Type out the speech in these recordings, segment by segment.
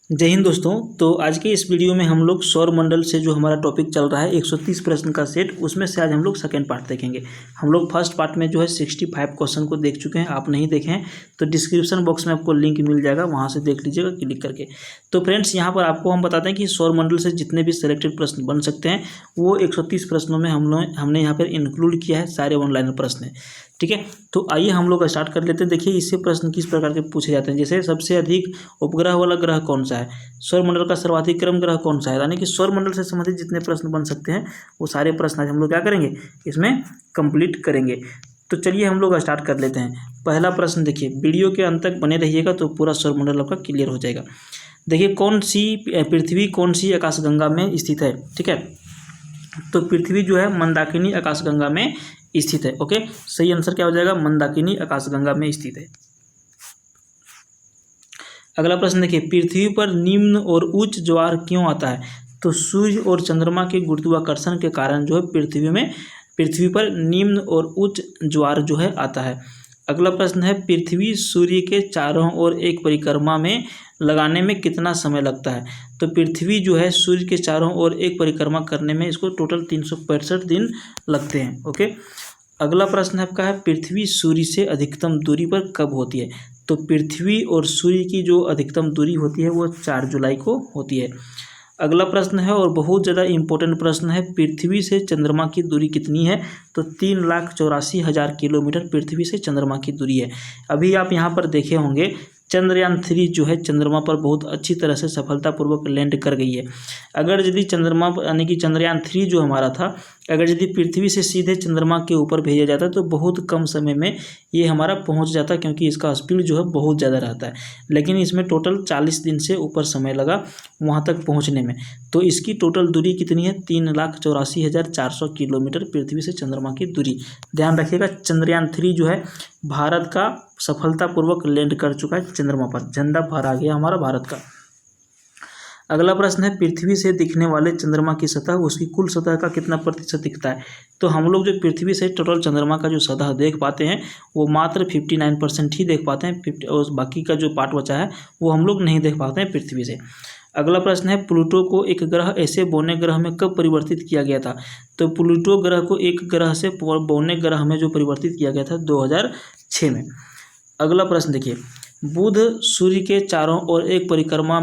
जय हिंद दोस्तों। तो आज के इस वीडियो में हम लोग सौर मंडल से जो हमारा टॉपिक चल रहा है 130 प्रश्न का सेट, उसमें से आज हम लोग सेकेंड पार्ट देखेंगे। हम लोग फर्स्ट पार्ट में जो है 65 क्वेश्चन को देख चुके हैं। आप नहीं देखे हैं तो डिस्क्रिप्शन बॉक्स में आपको लिंक मिल जाएगा, वहाँ से देख लीजिएगा क्लिक करके। तो फ्रेंड्स, यहाँ पर आपको हम बताते हैं कि सौर मंडल से जितने भी सिलेक्टेड प्रश्न बन सकते हैं वो 130 प्रश्नों में हमने यहाँ पर इंक्लूड किया है। सारे ऑनलाइन प्रश्न हैं, ठीक है। तो आइए हम लोग स्टार्ट कर लेते हैं। देखिए, इससे प्रश्न किस प्रकार के पूछे जाते हैं। जैसे सबसे अधिक उपग्रह वाला ग्रह कौन सा है, सौरमंडल का सर्वाधिक क्रम ग्रह कौन सा है। यानी कि सौरमंडल से संबंधित जितने प्रश्न बन सकते हैं वो सारे प्रश्न आज हम लोग क्या करेंगे, इसमें कंप्लीट करेंगे। तो चलिए हम लोग स्टार्ट कर लेते हैं। पहला प्रश्न देखिए, वीडियो के अंत तक बने रहिएगा तो पूरा सौरमंडल आपका क्लियर हो जाएगा। देखिए, पृथ्वी कौन सी आकाशगंगा में स्थित है, ठीक है। तो पृथ्वी जो है मंदाकिनी आकाशगंगा में स्थित है। ओके, सही आंसर क्या हो जाएगा, मंदाकिनी आकाशगंगा में स्थित है। अगला प्रश्न देखिए, पृथ्वी पर निम्न और उच्च ज्वार क्यों आता है। तो सूर्य और चंद्रमा के गुरुत्वाकर्षण के कारण जो है पृथ्वी पर निम्न और उच्च ज्वार जो है आता है। अगला प्रश्न है, पृथ्वी सूर्य के चारों ओर एक परिक्रमा में लगाने में कितना समय लगता है। तो पृथ्वी जो है सूर्य के चारों ओर एक परिक्रमा करने में इसको टोटल 365 दिन लगते हैं। ओके, अगला प्रश्न आपका है, पृथ्वी सूर्य से अधिकतम दूरी पर कब होती है। तो पृथ्वी और सूर्य की जो अधिकतम दूरी होती है वो 4 जुलाई को होती है। अगला प्रश्न है और बहुत ज़्यादा इंपॉर्टेंट प्रश्न है, पृथ्वी से चंद्रमा की दूरी कितनी है। तो 3,84,000 किलोमीटर पृथ्वी से चंद्रमा की दूरी है। अभी आप यहाँ पर देखे होंगे चंद्रयान 3 जो है चंद्रमा पर बहुत अच्छी तरह से सफलतापूर्वक लैंड कर गई है। अगर यदि चंद्रमा यानी कि चंद्रयान 3 जो हमारा था, अगर यदि पृथ्वी से सीधे चंद्रमा के ऊपर भेजा जाता तो बहुत कम समय में ये हमारा पहुंच जाता, क्योंकि इसका स्पीड जो है बहुत ज़्यादा रहता है। लेकिन इसमें टोटल 40 दिन से ऊपर समय लगा वहाँ तक पहुँचने में। तो इसकी टोटल दूरी कितनी है, 3,84,400 किलोमीटर पृथ्वी से चंद्रमा की दूरी। ध्यान रखिएगा, चंद्रयान 3 जो है भारत का सफलतापूर्वक लैंड कर चुका है चंद्रमा पर, झंडा फहरा गया हमारा भारत का। अगला प्रश्न है, पृथ्वी से दिखने वाले चंद्रमा की सतह उसकी कुल सतह का कितना प्रतिशत दिखता है। तो हम लोग जो पृथ्वी से टोटल चंद्रमा का जो सतह देख पाते हैं वो मात्र 59% ही देख पाते हैं। और बाकी का जो पार्ट बचा है वो हम लोग नहीं देख पाते हैं पृथ्वी से। अगला प्रश्न है, प्लूटो को एक ग्रह ऐसे बौने ग्रह में कब परिवर्तित किया गया था। तो प्लूटो ग्रह को एक ग्रह से बौने ग्रह में जो परिवर्तित किया गया था 2006 में। अगला प्रश्न देखिए, बुध सूर्य के चारों ओर एक परिक्रमा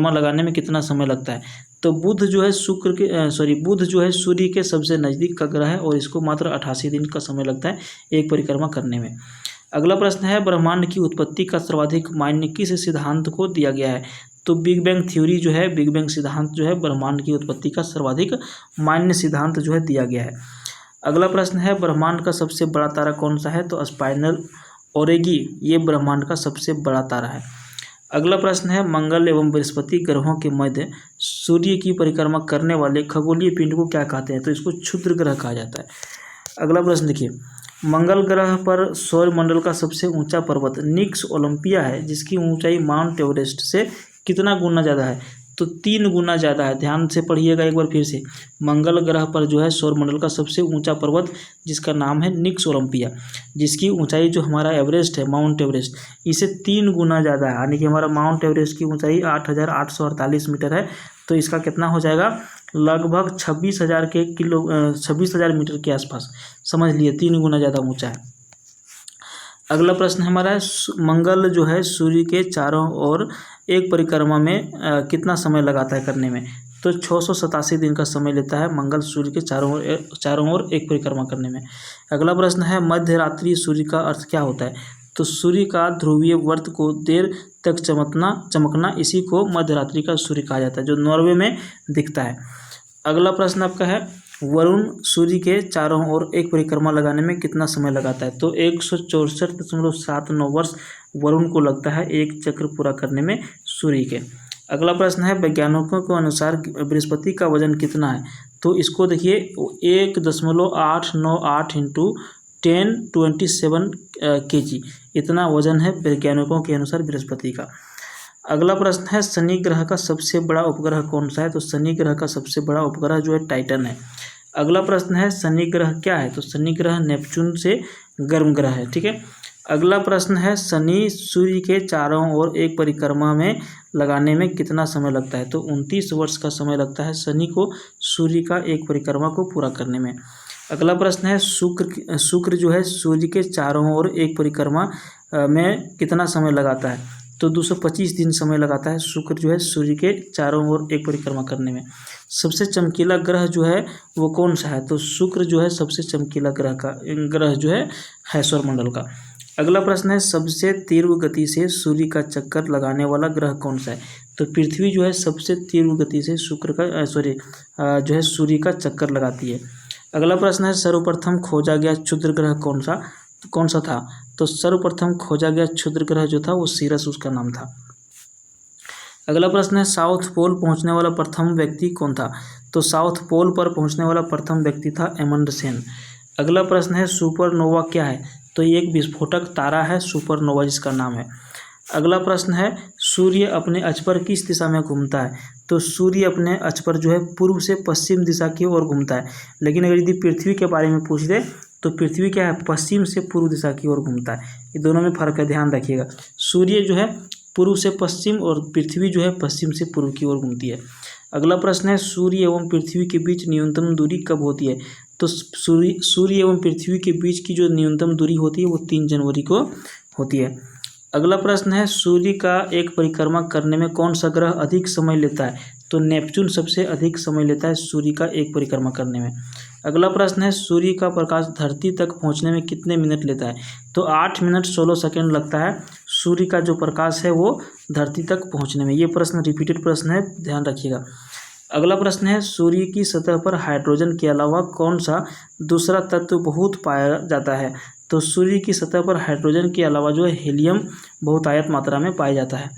लगाने में कितना समय लगता है। तो बुध जो है सूर्य के सबसे नज़दीक का ग्रह है और इसको मात्र 88 दिन का समय लगता है एक परिक्रमा करने में। अगला प्रश्न है, ब्रह्मांड की उत्पत्ति का सर्वाधिक मान्य किस सिद्धांत को दिया गया है। तो बिग बैंग थ्योरी जो है, बिग बैंग सिद्धांत जो है ब्रह्मांड की उत्पत्ति का सर्वाधिक मान्य सिद्धांत जो है दिया गया है। अगला प्रश्न है, ब्रह्मांड का सबसे बड़ा तारा कौन सा है। तो स्पाइरल ओरेगी ये ब्रह्मांड का सबसे बड़ा तारा है। अगला प्रश्न है, मंगल एवं बृहस्पति ग्रहों के मध्य सूर्य की परिक्रमा करने वाले खगोलीय पिंड को क्या कहते हैं। तो इसको क्षुद्र ग्रह कहा जाता है। अगला प्रश्न देखिए, मंगल ग्रह पर सौर मंडल का सबसे ऊंचा पर्वत निक्स ओलंपिया है, जिसकी ऊंचाई माउंट एवरेस्ट से कितना गुना ज़्यादा है। तो 3 गुना ज़्यादा है। ध्यान से पढ़िएगा एक बार फिर से, मंगल ग्रह पर जो है सौरमंडल का सबसे ऊंचा पर्वत जिसका नाम है निक्स ओलंपिया, जिसकी ऊंचाई जो हमारा एवरेस्ट है माउंट एवरेस्ट, इसे 3 गुना ज़्यादा है। यानी कि हमारा माउंट एवरेस्ट की ऊंचाई 8,848 मीटर है। तो इसका कितना हो जाएगा, लगभग 26,000 मीटर के आसपास, समझ लिए 3 गुना ज़्यादा ऊँचा है। अगला प्रश्न हमारा है, मंगल जो है सूर्य के चारों ओर एक परिक्रमा में कितना समय लगाता है करने में। तो 687 दिन का समय लेता है मंगल सूर्य के चारों ओर एक परिक्रमा करने में। अगला प्रश्न है, मध्य रात्रि सूर्य का अर्थ क्या होता है। तो सूर्य का ध्रुवीय वर्त को देर तक चमकना इसी को मध्य रात्रि का सूर्य कहा जाता है, जो नॉर्वे में दिखता है। अगला प्रश्न आपका है, वरुण सूर्य के चारों ओर एक परिक्रमा लगाने में कितना समय लगाता है। तो 164.79 वर्ष वरुण को लगता है एक चक्र पूरा करने में सूर्य के। अगला प्रश्न है, वैज्ञानिकों के अनुसार बृहस्पति का वजन कितना है। तो इसको देखिए 1.898 इंटू 1027 kg इतना वजन है वैज्ञानिकों के अनुसार बृहस्पति का। अगला प्रश्न है, शनि ग्रह का सबसे बड़ा उपग्रह कौन सा है। तो शनि ग्रह का सबसे बड़ा उपग्रह जो है टाइटन है। अगला प्रश्न है, शनि ग्रह क्या है। तो शनि ग्रह नेपच्यून से गर्म ग्रह है, ठीक है। अगला प्रश्न है शनि सूर्य के चारों ओर एक परिक्रमा में लगाने में कितना समय लगता है। तो 29 वर्ष का समय लगता है शनि को सूर्य का एक परिक्रमा को पूरा करने में। अगला प्रश्न है शुक्र जो है सूर्य के चारों ओर एक परिक्रमा में कितना समय लगाता है। तो 225 दिन समय लगाता है शुक्र जो है सूर्य के चारों ओर एक परिक्रमा करने में। सबसे चमकीला ग्रह जो है वो कौन सा है। तो शुक्र जो है सबसे चमकीला ग्रह जो है सौरमंडल का। अगला प्रश्न है सबसे तीव्र गति से सूर्य का चक्कर लगाने वाला ग्रह कौन सा है। तो पृथ्वी जो है सबसे तीव्र गति से जो है सूर्य का चक्कर लगाती है। अगला प्रश्न है सर्वप्रथम खोजा गया क्षुद्र ग्रह कौन सा था। तो सर्वप्रथम खोजा गया क्षुद्र ग्रह जो था वो सीरस उसका नाम था। अगला प्रश्न है साउथ पोल पहुंचने वाला प्रथम व्यक्ति कौन था। तो साउथ पोल पर पहुंचने वाला प्रथम व्यक्ति था एमंडसेन। अगला प्रश्न है सुपरनोवा क्या है। तो ये एक विस्फोटक तारा है सुपरनोवा जिसका नाम है। अगला प्रश्न है सूर्य अपने अक्ष पर किस दिशा में घूमता है। तो सूर्य अपने अक्ष पर जो है पूर्व से पश्चिम दिशा की ओर घूमता है। लेकिन अगर यदि पृथ्वी के बारे में पूछ दे तो पृथ्वी क्या है पश्चिम से पूर्व दिशा की ओर घूमता है। ये दोनों में फर्क है, ध्यान रखिएगा। सूर्य जो है पूर्व से पश्चिम और पृथ्वी जो है पश्चिम से पूर्व की ओर घूमती है। अगला प्रश्न है सूर्य एवं पृथ्वी के बीच न्यूनतम दूरी कब होती है। तो सूर्य एवं पृथ्वी के बीच की जो न्यूनतम दूरी होती है वो 3 जनवरी को होती है। अगला प्रश्न है सूर्य का एक परिक्रमा करने में कौन सा ग्रह अधिक समय लेता है। तो नेपच्यून सबसे अधिक समय लेता है सूर्य का एक परिक्रमा करने में। अगला प्रश्न है सूर्य का प्रकाश धरती तक पहुंचने में कितने मिनट लेता है। तो 8 मिनट 16 सेकंड लगता है सूर्य का जो प्रकाश है वो धरती तक पहुंचने में। ये प्रश्न रिपीटेड प्रश्न है, ध्यान रखिएगा। अगला प्रश्न है सूर्य की सतह पर हाइड्रोजन के अलावा कौन सा दूसरा तत्व बहुत पाया जाता है। तो सूर्य की सतह पर हाइड्रोजन के अलावा जो है हीलियम बहुतायत मात्रा में पाया जाता है।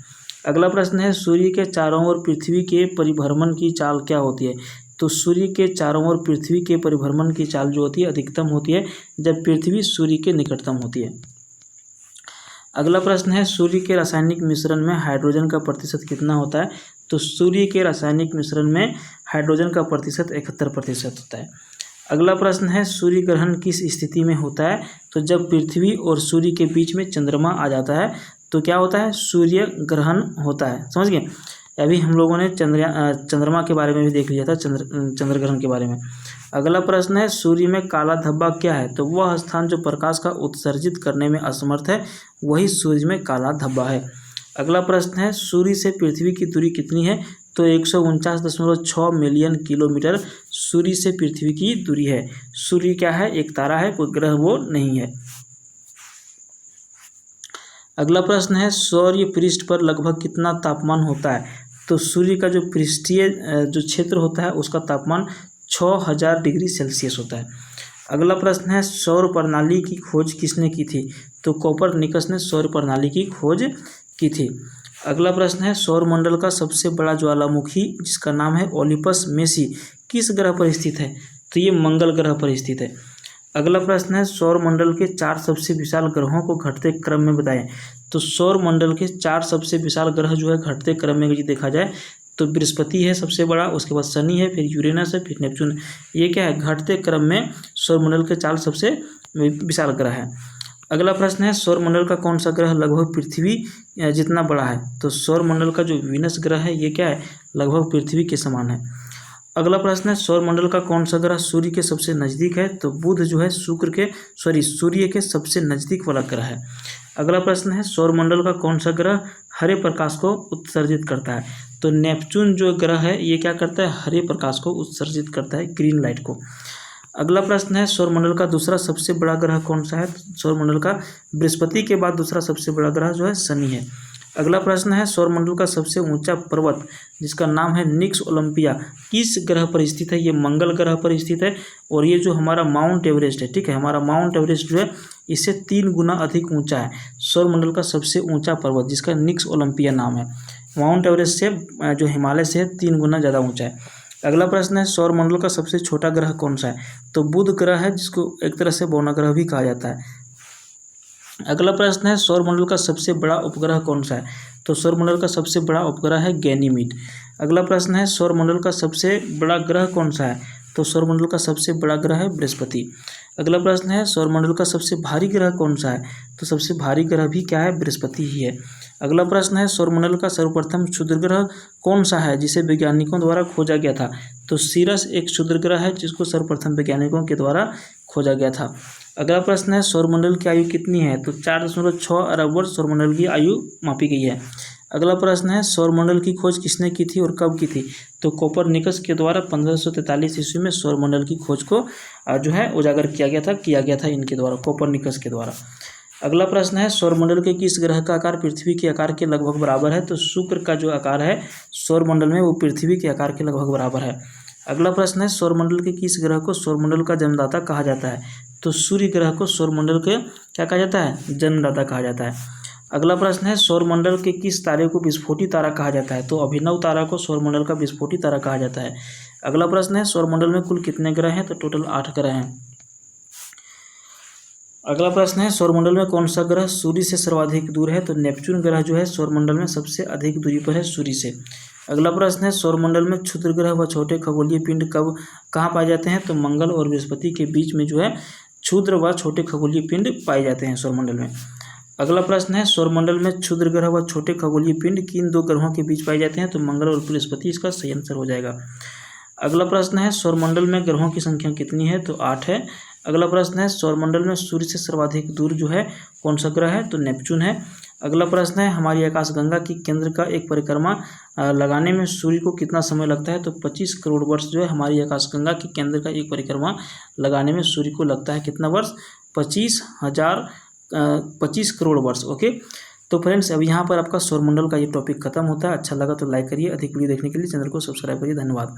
अगला प्रश्न है सूर्य के चारों ओर पृथ्वी के परिभ्रमण की चाल क्या होती है। तो सूर्य के चारों ओर पृथ्वी के परिभ्रमण की चाल जो होती है अधिकतम होती है जब पृथ्वी सूर्य के निकटतम होती है। अगला प्रश्न है सूर्य के रासायनिक मिश्रण में हाइड्रोजन का प्रतिशत कितना होता है। तो सूर्य के रासायनिक मिश्रण में हाइड्रोजन का प्रतिशत 71% होता है। अगला प्रश्न है सूर्य ग्रहण किस स्थिति में होता है। तो जब पृथ्वी और सूर्य के बीच में चंद्रमा आ जाता है तो क्या होता है सूर्य ग्रहण होता है। समझ गए। अभी हम लोगों ने चंद्रमा के बारे में भी देख लिया था, चंद्र ग्रहण के बारे में। अगला प्रश्न है सूर्य में काला धब्बा क्या है। तो वह स्थान जो प्रकाश का उत्सर्जित करने में असमर्थ है वही सूर्य में काला धब्बा है। अगला प्रश्न है सूर्य से पृथ्वी की दूरी कितनी है। तो 149.6 मिलियन किलोमीटर सूर्य से पृथ्वी की दूरी है। सूर्य क्या है एक तारा है, कोई ग्रह वो नहीं है। अगला प्रश्न है सौर्य पृष्ठ पर लगभग कितना तापमान होता है। तो सूर्य का जो पृष्ठीय जो क्षेत्र होता है उसका तापमान 6000 डिग्री सेल्सियस होता है। अगला प्रश्न है सौर प्रणाली की खोज किसने की थी। तो कोपरनिकस ने सौर प्रणाली की खोज की थी। अगला प्रश्न है सौरमंडल का सबसे बड़ा ज्वालामुखी जिसका नाम है ओलिपस मेसी किस ग्रह पर स्थित है। तो ये मंगल ग्रह पर स्थित है। अगला प्रश्न है सौरमंडल के 4 सबसे विशाल ग्रहों को घटते क्रम में बताएं। तो सौरमंडल के 4 सबसे विशाल ग्रह जो है घटते क्रम में यदि देखा जाए तो बृहस्पति है सबसे बड़ा, उसके बाद शनि है, फिर यूरेनस है, फिर नेपच्यून। ये क्या है घटते क्रम में सौरमंडल के 4 सबसे विशाल ग्रह है। अगला प्रश्न है सौरमंडल का कौन सा ग्रह लगभग पृथ्वी जितना बड़ा है। तो सौरमंडल का जो वीनस ग्रह है ये क्या है लगभग पृथ्वी के समान है। अगला प्रश्न है सौरमंडल का कौन सा ग्रह सूर्य के सबसे नज़दीक है। तो बुध जो है सूर्य के सबसे नज़दीक वाला ग्रह है। अगला प्रश्न है सौरमंडल का कौन सा ग्रह हरे प्रकाश को उत्सर्जित करता है। तो नेपच्यून जो ग्रह है ये क्या करता है हरे प्रकाश को उत्सर्जित करता है, ग्रीन लाइट को। अगला प्रश्न है सौरमंडल का दूसरा सबसे बड़ा ग्रह कौन सा है। सौरमंडल का बृहस्पति के बाद दूसरा सबसे बड़ा ग्रह जो है शनि है। अगला प्रश्न है सौरमंडल का सबसे ऊंचा पर्वत जिसका नाम है निक्स ओलंपिया किस ग्रह पर स्थित है। ये मंगल ग्रह पर स्थित है। और ये जो हमारा माउंट एवरेस्ट है, ठीक है, हमारा माउंट एवरेस्ट जो है इससे 3 गुना अधिक ऊंचा है सौरमंडल का सबसे ऊंचा पर्वत जिसका निक्स ओलंपिया नाम है। माउंट एवरेस्ट से जो हिमालय से 3 गुना ज़्यादा ऊंचा है। अगला प्रश्न है सौरमंडल का सबसे छोटा ग्रह कौन सा है। तो बुध ग्रह है जिसको एक तरह से बौना ग्रह भी कहा जाता है। अगला प्रश्न है सौरमंडल का सबसे बड़ा उपग्रह कौन सा है। तो सौरमंडल का सबसे बड़ा उपग्रह है गैनीमीड। अगला प्रश्न है सौरमंडल का सबसे बड़ा ग्रह कौन सा है। तो सौरमंडल का सबसे बड़ा ग्रह है बृहस्पति। अगला प्रश्न है सौरमंडल का सबसे भारी ग्रह कौन सा है? तो सबसे भारी ग्रह भी क्या है? बृहस्पति ही है। अगला प्रश्न है सौरमंडल का सर्वप्रथम क्षुद्र ग्रह कौन सा है जिसे वैज्ञानिकों द्वारा खोजा गया था? तो सीरस एक क्षुद्र ग्रह है जिसको सर्वप्रथम वैज्ञानिकों के द्वारा खोजा गया था। अगला प्रश्न है सौरमंडल की आयु कितनी है? तो 4.6 अरब वर्ष सौरमंडल की आयु मापी गई है। अगला प्रश्न है सौरमंडल की खोज किसने की थी और कब की थी? तो कोपरनिकस के द्वारा 1543 ईस्वी में सौरमंडल की खोज को जो है उजागर किया गया था इनके द्वारा, कोपरनिकस के द्वारा। अगला प्रश्न है सौरमंडल के किस ग्रह का आकार पृथ्वी के आकार के लगभग बराबर है? तो शुक्र का जो आकार है सौरमंडल में वो पृथ्वी के आकार के लगभग बराबर है। अगला प्रश्न है सौरमंडल के किस ग्रह को सौरमंडल का जन्मदाता कहा जाता है? तो सूर्य ग्रह को सौरमंडल के क्या कहा जाता है? जन्मदाता कहा जाता है। अगला प्रश्न है सौरमंडल के किस तारे को विस्फोटी तारा कहा जाता है? तो अभिनव तारा को सौरमंडल का विस्फोटी तारा कहा जाता है। अगला प्रश्न है सौरमंडल में कुल कितने ग्रह हैं? तो टोटल 8 ग्रह हैं। अगला प्रश्न है सौरमंडल में कौन सा ग्रह सूर्य से सर्वाधिक दूर है? तो नेपच्यून ग्रह जो है सौरमंडल में सबसे अधिक दूरी पर है सूर्य से। अगला प्रश्न है सौरमंडल में क्षुद्र ग्रह व छोटे खगोलीय पिंड कहाँ पाए जाते हैं? तो मंगल और बृहस्पति के बीच में जो है क्षुद्र व छोटे खगोलीय पिंड पाए जाते हैं सौरमंडल में। अगला प्रश्न है सौरमंडल में क्षुद्र ग्रह व छोटे खगोलीय पिंड किन 2 ग्रहों के बीच पाए जाते हैं? तो मंगल और बृहस्पति इसका सही आंसर हो जाएगा। अगला प्रश्न है सौरमंडल में ग्रहों की संख्या कितनी है? तो 8 है। अगला प्रश्न है सौरमंडल में सूर्य से सर्वाधिक दूर जो है कौन सा ग्रह है? तो नेपच्यून है। अगला प्रश्न है हमारी आकाशगंगा की केंद्र का एक परिक्रमा लगाने में सूर्य को कितना समय लगता है? तो 25 करोड़ वर्ष जो है हमारी आकाशगंगा की केंद्र का एक परिक्रमा लगाने में सूर्य को लगता है। कितना वर्ष? 25 करोड़ वर्ष। ओके, तो फ्रेंड्स अब यहाँ पर आपका सौरमंडल का ये टॉपिक खत्म होता है। अच्छा लगा तो लाइक करिए, अधिक वीडियो देखने के लिए चैनल को सब्सक्राइब करिए। धन्यवाद।